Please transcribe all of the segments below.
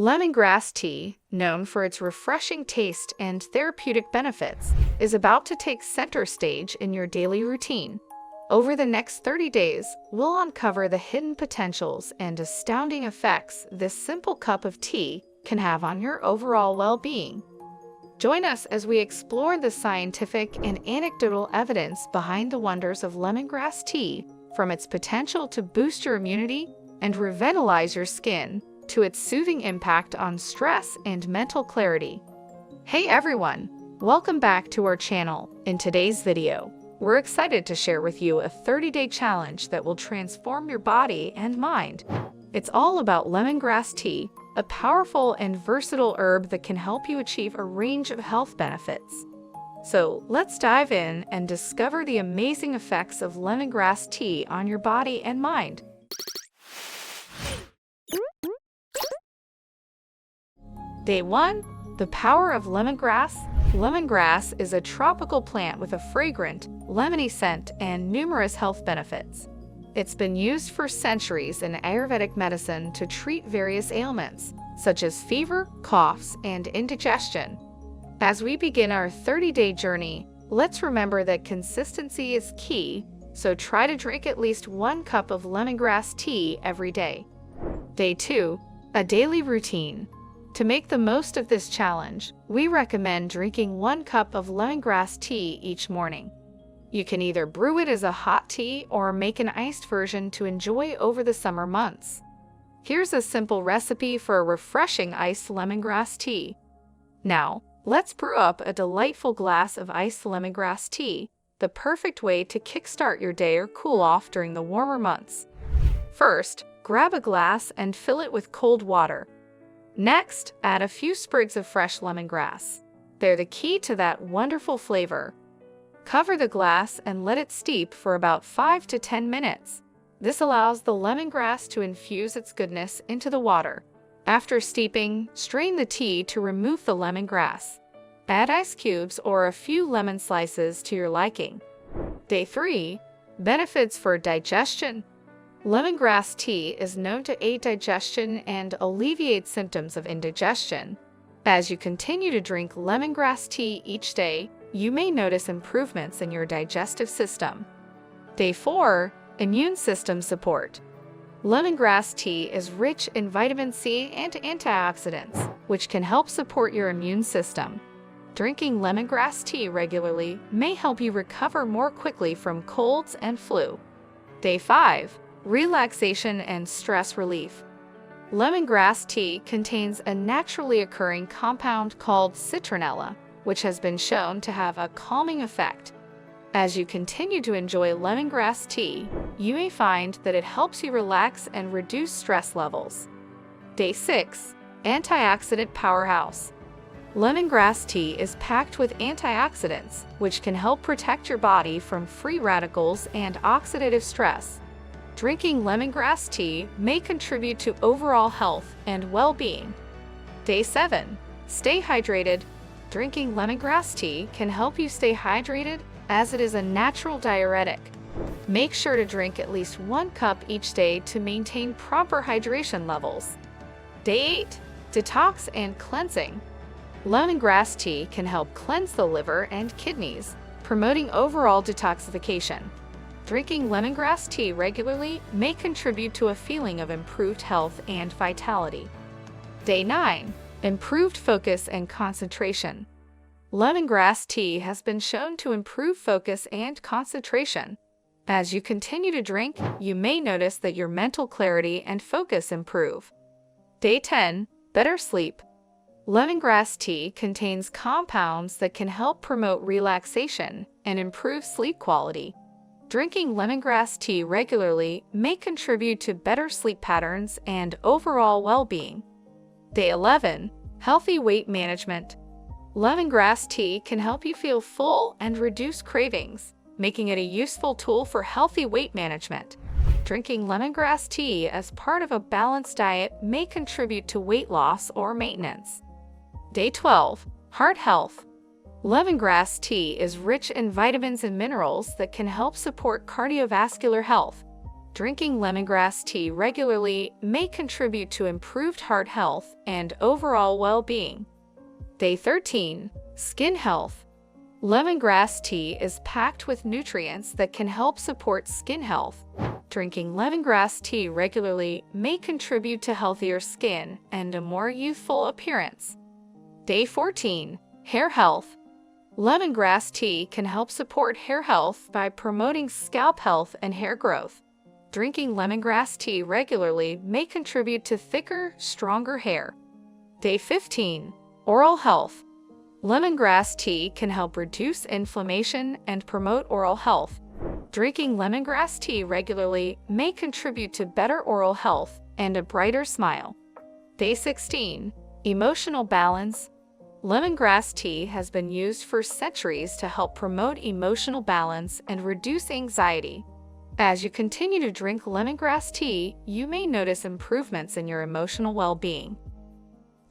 Lemongrass tea, known for its refreshing taste and therapeutic benefits, is about to take center stage in your daily routine. Over the next 30 days, we'll uncover the hidden potentials and astounding effects this simple cup of tea can have on your overall well-being. Join us as we explore the scientific and anecdotal evidence behind the wonders of lemongrass tea, from its potential to boost your immunity and revitalize your skin, to its soothing impact on stress and mental clarity. Hey everyone! Welcome back to our channel. In today's video, we're excited to share with you a 30-day challenge that will transform your body and mind. It's all about lemongrass tea, a powerful and versatile herb that can help you achieve a range of health benefits. So let's dive in and discover the amazing effects of lemongrass tea on your body and mind. Day 1. The power of lemongrass. Lemongrass is a tropical plant with a fragrant, lemony scent and numerous health benefits. It's been used for centuries in Ayurvedic medicine to treat various ailments, such as fever, coughs, and indigestion. As we begin our 30-day journey, let's remember that consistency is key, so try to drink at least 1 cup of lemongrass tea every day. Day 2. A daily routine. To make the most of this challenge, we recommend drinking 1 cup of lemongrass tea each morning. You can either brew it as a hot tea or make an iced version to enjoy over the summer months. Here's a simple recipe for a refreshing iced lemongrass tea. Now, let's brew up a delightful glass of iced lemongrass tea, the perfect way to kickstart your day or cool off during the warmer months. First, grab a glass and fill it with cold water. Next, add a few sprigs of fresh lemongrass. They're the key to that wonderful flavor. Cover the glass and let it steep for about 5 to 10 minutes. This allows the lemongrass to infuse its goodness into the water. After steeping, strain the tea to remove the lemongrass. Add ice cubes or a few lemon slices to your liking. Day 3. Benefits for digestion. Lemongrass tea is known to aid digestion and alleviate symptoms of indigestion. As you continue to drink lemongrass tea each day, you may notice improvements in your digestive system. Day 4. Immune system support. Lemongrass tea is rich in vitamin C and antioxidants, which can help support your immune system. Drinking lemongrass tea regularly may help you recover more quickly from colds and flu. Day 5. Relaxation and stress relief. Lemongrass tea contains a naturally occurring compound called citronella, which has been shown to have a calming effect. As you continue to enjoy lemongrass tea, you may find that it helps you relax and reduce stress levels. Day 6. Antioxidant powerhouse. Lemongrass tea is packed with antioxidants, which can help protect your body from free radicals and oxidative stress. Drinking lemongrass tea may contribute to overall health and well-being. Day 7. Stay hydrated. Drinking lemongrass tea can help you stay hydrated as it is a natural diuretic. Make sure to drink at least 1 cup each day to maintain proper hydration levels. Day 8. Detox and cleansing. Lemongrass tea can help cleanse the liver and kidneys, promoting overall detoxification. Drinking lemongrass tea regularly may contribute to a feeling of improved health and vitality. Day 9. Improved focus and concentration. Lemongrass tea has been shown to improve focus and concentration. As you continue to drink, you may notice that your mental clarity and focus improve. Day 10. Better sleep. Lemongrass tea contains compounds that can help promote relaxation and improve sleep quality. Drinking lemongrass tea regularly may contribute to better sleep patterns and overall well-being. Day 11. Healthy weight management. Lemongrass tea can help you feel full and reduce cravings, making it a useful tool for healthy weight management. Drinking lemongrass tea as part of a balanced diet may contribute to weight loss or maintenance. Day 12. Heart health. Lemongrass tea is rich in vitamins and minerals that can help support cardiovascular health. Drinking lemongrass tea regularly may contribute to improved heart health and overall well-being. Day 13. Skin health. Lemongrass tea is packed with nutrients that can help support skin health. Drinking lemongrass tea regularly may contribute to healthier skin and a more youthful appearance. Day 14. Hair health. Lemongrass tea can help support hair health by promoting scalp health and hair growth. Drinking lemongrass tea regularly may contribute to thicker, stronger hair. Day 15. Oral health. Lemongrass tea can help reduce inflammation and promote oral health. Drinking lemongrass tea regularly may contribute to better oral health and a brighter smile. Day 16. Emotional balance. Lemongrass tea has been used for centuries to help promote emotional balance and reduce anxiety. As you continue to drink lemongrass tea, you may notice improvements in your emotional well-being.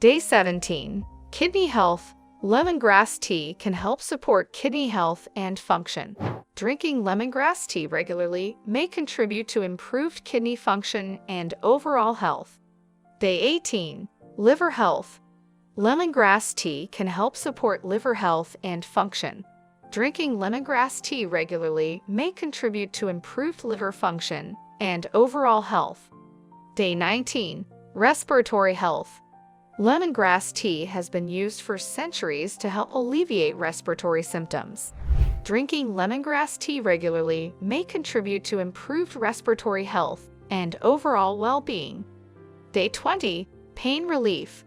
Day 17. Kidney health. Lemongrass tea can help support kidney health and function. Drinking lemongrass tea regularly may contribute to improved kidney function and overall health. Day 18. Liver health. Lemongrass tea can help support liver health and function. Drinking lemongrass tea regularly may contribute to improved liver function and overall health. Day 19. Respiratory health. Lemongrass tea has been used for centuries to help alleviate respiratory symptoms. Drinking lemongrass tea regularly may contribute to improved respiratory health and overall well-being. Day 20. Pain relief.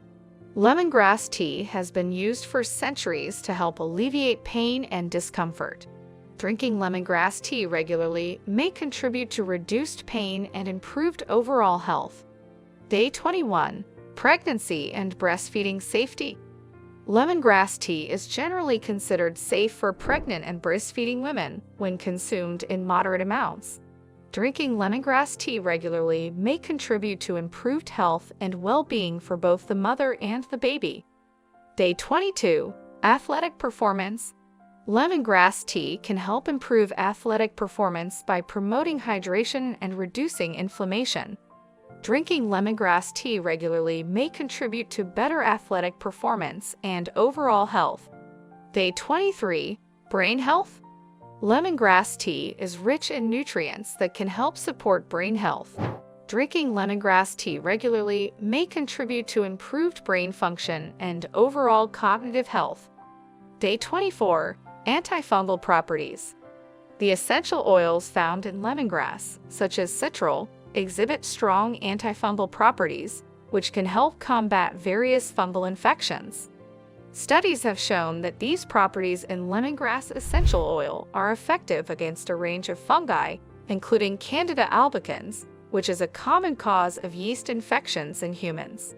Lemongrass tea has been used for centuries to help alleviate pain and discomfort. Drinking lemongrass tea regularly may contribute to reduced pain and improved overall health. Day 21. Pregnancy and breastfeeding safety. Lemongrass tea is generally considered safe for pregnant and breastfeeding women when consumed in moderate amounts. Drinking lemongrass tea regularly may contribute to improved health and well-being for both the mother and the baby. Day 22. Athletic performance. Lemongrass tea can help improve athletic performance by promoting hydration and reducing inflammation. Drinking lemongrass tea regularly may contribute to better athletic performance and overall health. Day 23. Brain health. Lemongrass tea is rich in nutrients that can help support brain health. Drinking lemongrass tea regularly may contribute to improved brain function and overall cognitive health. Day 24. Antifungal properties. The essential oils found in lemongrass, such as citral, exhibit strong antifungal properties, which can help combat various fungal infections. Studies have shown that these properties in lemongrass essential oil are effective against a range of fungi, including Candida albicans, which is a common cause of yeast infections in humans.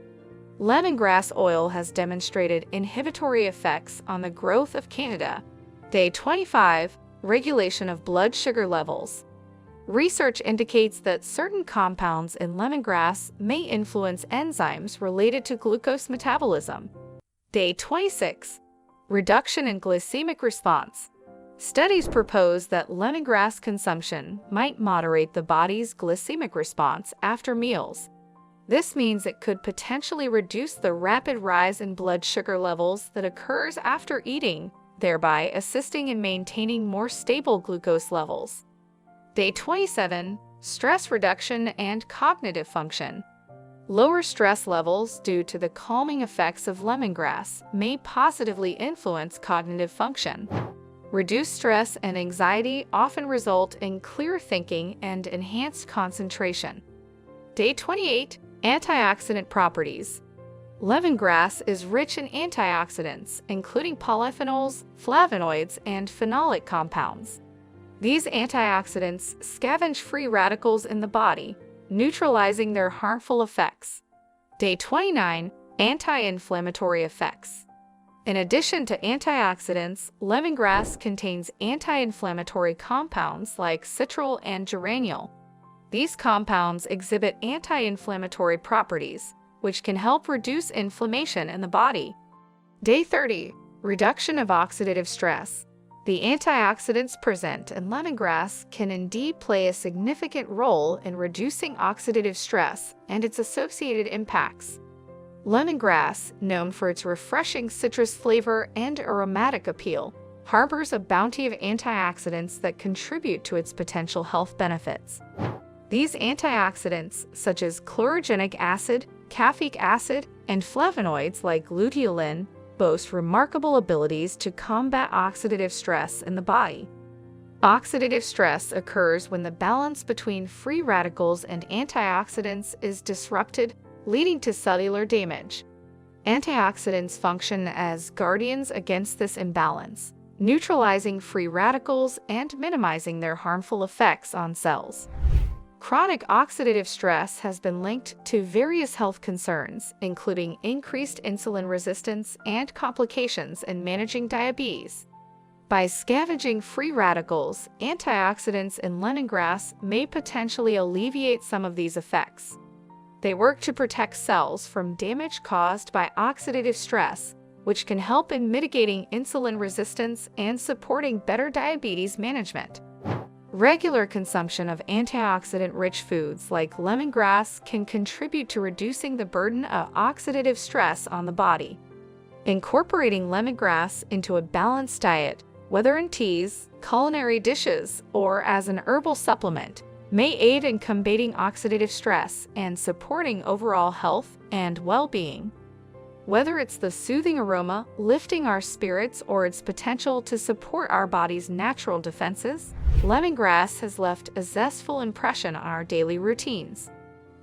Lemongrass oil has demonstrated inhibitory effects on the growth of Candida. Day 25. Regulation of blood sugar levels. Research indicates that certain compounds in lemongrass may influence enzymes related to glucose metabolism. Day 26. Reduction in glycemic response. Studies propose that lemongrass consumption might moderate the body's glycemic response after meals. This means it could potentially reduce the rapid rise in blood sugar levels that occurs after eating, thereby assisting in maintaining more stable glucose levels. Day 27. Stress reduction and cognitive function. Lower stress levels due to the calming effects of lemongrass may positively influence cognitive function. Reduced stress and anxiety often result in clear thinking and enhanced concentration. Day 28. Antioxidant properties. Lemongrass is rich in antioxidants, including polyphenols, flavonoids, and phenolic compounds. These antioxidants scavenge free radicals in the body, neutralizing their harmful effects. Day 29. Anti-inflammatory effects. In addition to antioxidants, lemongrass contains anti-inflammatory compounds like citral and geraniol. These compounds exhibit anti-inflammatory properties, which can help reduce inflammation in the body. Day 30. Reduction of oxidative stress. The antioxidants present in lemongrass can indeed play a significant role in reducing oxidative stress and its associated impacts. Lemongrass, known for its refreshing citrus flavor and aromatic appeal, harbors a bounty of antioxidants that contribute to its potential health benefits. These antioxidants, such as chlorogenic acid, caffeic acid, and flavonoids like luteolin, boast remarkable abilities to combat oxidative stress in the body. Oxidative stress occurs when the balance between free radicals and antioxidants is disrupted, leading to cellular damage. Antioxidants function as guardians against this imbalance, neutralizing free radicals and minimizing their harmful effects on cells. Chronic oxidative stress has been linked to various health concerns, including increased insulin resistance and complications in managing diabetes. By scavenging free radicals, antioxidants in lemongrass may potentially alleviate some of these effects. They work to protect cells from damage caused by oxidative stress, which can help in mitigating insulin resistance and supporting better diabetes management. Regular consumption of antioxidant-rich foods like lemongrass can contribute to reducing the burden of oxidative stress on the body. Incorporating lemongrass into a balanced diet, whether in teas, culinary dishes, or as an herbal supplement, may aid in combating oxidative stress and supporting overall health and well-being. Whether it's the soothing aroma, lifting our spirits, or its potential to support our body's natural defenses, lemongrass has left a zestful impression on our daily routines.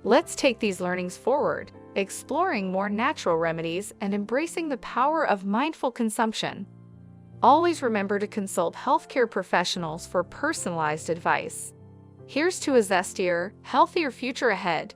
Let's take these learnings forward, exploring more natural remedies and embracing the power of mindful consumption. Always remember to consult healthcare professionals for personalized advice. Here's to a zestier, healthier future ahead.